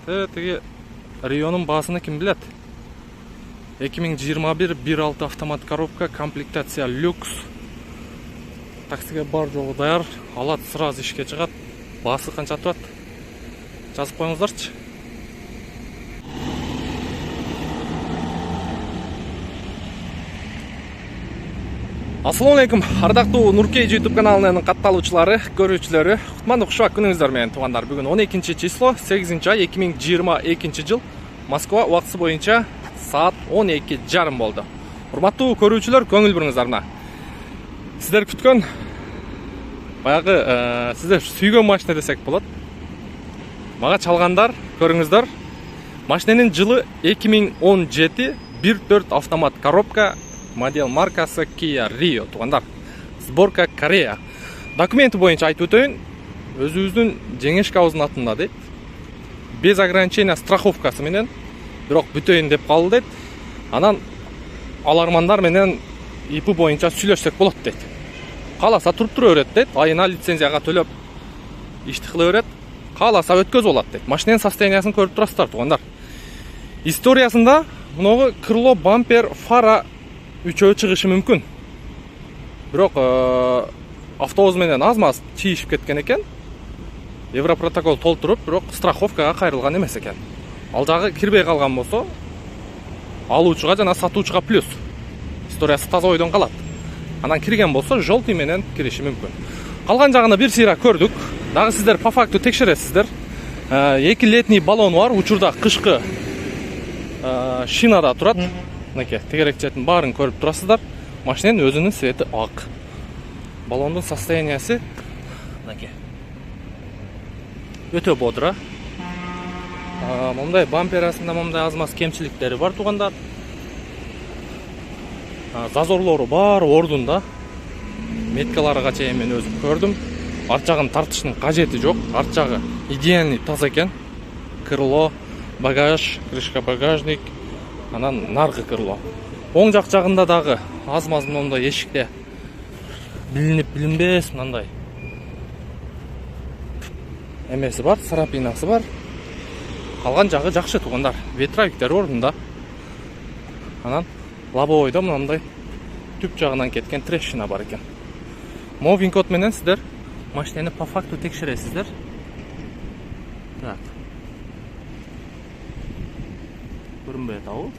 Тиги Rio'nun баасыны ким билет? 2021 1.6 автомат коробка, комплектация люкс. Таксиге бар жолу даяр, алат сразу ишке чыгат. Баасы канча турат? Жазып коюңуздарчы. Assalamu alaikum, ардактуу Нуркей YouTube каналынын катталуучулары, көрүүчүлөрү. Кутмандуу кушбак күнүңүздөр менен туугандар. Бүгүн 12 число, 8 ай 2022 жыл. Москва убактысы боюнча саат 12:30 болду. Урматтуу көрүүчүлөр, көңүл буруңуздар мына. Сиздер күткөн баягы сиздер сүйгөн машина десек болот. Мага чалгандар, көрүңүздөр. Машинанын жылы 2017 1.4 автомат коробка. Модель маркасы Kia Rio, тугандар. Сборка Корея. Документи боюнча айтып өтөйүн. Өзүбүздүн жеңеш кабыздын атында дейт. Без ограничения страховкасы менен, бирок бүтөйүн деп калды дейт. Анан алармандар менен ИП боюнча сүйлөшсөк болот дейт. Кааласа туруп тура берет дейт. Айына лицензияга төлөп ишти кыла берет. Кааласа өткөзүп алат дейт. Машинанын состояниясын көрүп турасыздар, тугандар. Историясында мыногу крыло, бампер, фара үчөө чыгышы мүмкүн. Бирок автобус менен аз-маз чийишип кеткен экен. Европротокол толтуруп, бирок страховкага кайрылган эмес экен. Ал жагы кирбей калган болсо, алуучуга жана сатуучуга плюс. Историясы таза ойдон калат. Анан кирген болсо, жолтый менен кириши мүмкүн. Калган жагына бир сыйра көрдүк. Дагы сиздер по факту текшересиздер. 2 летний баллон бар, учурда кышкы шинада турат. Мынакей, тегерек четин баарын көрүп турасыздар. Машинанын өзүнүн цвети ак. Баллондун состояниясы мынакей. Өтө бодра. Момдай бампер арасында момдай аз-маз кемчиликтери бар, тугандар. Зазорлору бар, ордунда. Меткаларга чейин мен өзүм көрдүм. Арт жагын тартыштын кажети жок. Арт жагы идеальный таза экен. Крыло, багаж, крышка багажник. Анан наркы крыло. Оң жак жагында дагы аз-маз мындай эшикте билинип билинбес мындай эмеси бар, сарапинасы бар. Калган жагы жакшы, тугандар. Ветровиктер ордунда. Анан лобовойдо мындай түп жагынан кеткен трещина бар экен. Мовин код менен сиздер машинаны по факту текшересиздер. Так. Көрүнбөй атабы.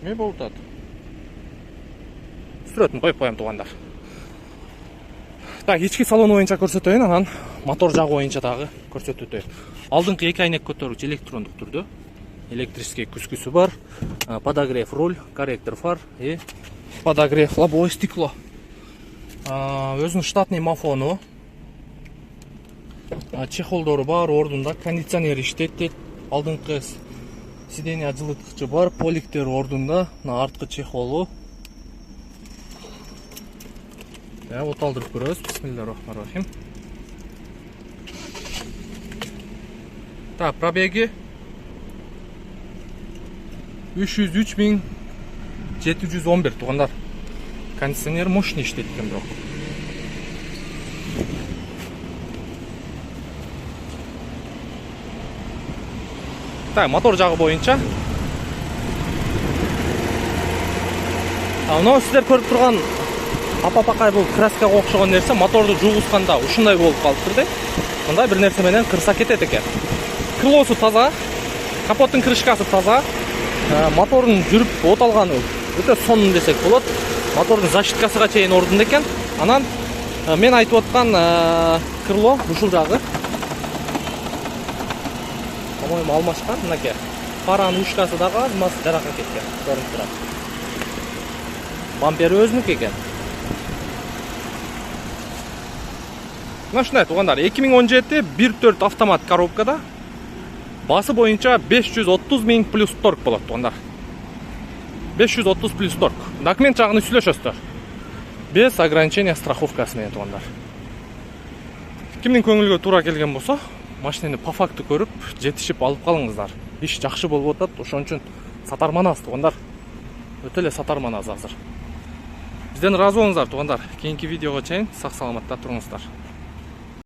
Не болуп атат? Сүрөтүн коюп коем, тугандар. Так, ички салон боюнча көрсөтөйүн, анан мотор жагы боюнча дагы көрсөтүп өтөйүн. Алдыңкы эки айнек көтөргүч электрондук түрдө. Электрический күскүсү бар, подогрев руль, корректор фар и подогрев лобовое стекло. Өзүнүн штатный мафону. Чехолдору бар, ордунда, кондиционер иштейт дейт. Алдыңкы сиденье жылыткычы бар, поликтер ордунда, арткы чехолу. Вот алдырып көрөбүз. Бисмиллахиррахманиррахим. Так, пробеги 303.711, тугандар. Кондиционер мощный иштейт экен бирок. Так, мотор жагы боюнча. Мына сиздер көрүп турган апапакай бул краскага окшогон нерсе моторду жугузганда ушундай болуп калыптыр да. Мындай бир нерсе менен кырса кетет экен. Крылосу таза, капоттун крышкасы таза, мотордун жүрүп от алганы өтө сонун десек болот. Мотордун защиткасыга чейин ордунда экен. Анан мен айтып аткан крыло ушул жагы. По-моему, алмашкан, мынакей. Фаранын ушкасы дагы аз-маз жарака кеткен, көрүнүп турат. Бампер өзүнүкү экен. Мына ушундай, тугандар, 2017 1.4 автомат коробкада баасы боюнча 530.000 плюс торг болот, тугандар. 530 плюс торг. Документ жагын сүйлөшөсүздөр. Без ограничения страховкасы менен, тугандар. Кимдин көңүлгө туура келген болсо, машинаны по факту көрүп, жетишип алып калыңыздар. Иш жакшы болуп атат, ошон үчүн сатарман аз, тугандар. Өтө эле сатарман аз азыр. Бизден ыраазы болуңуздар туугандар. Кийинки видеого чейин сак саламатта туруңуздар.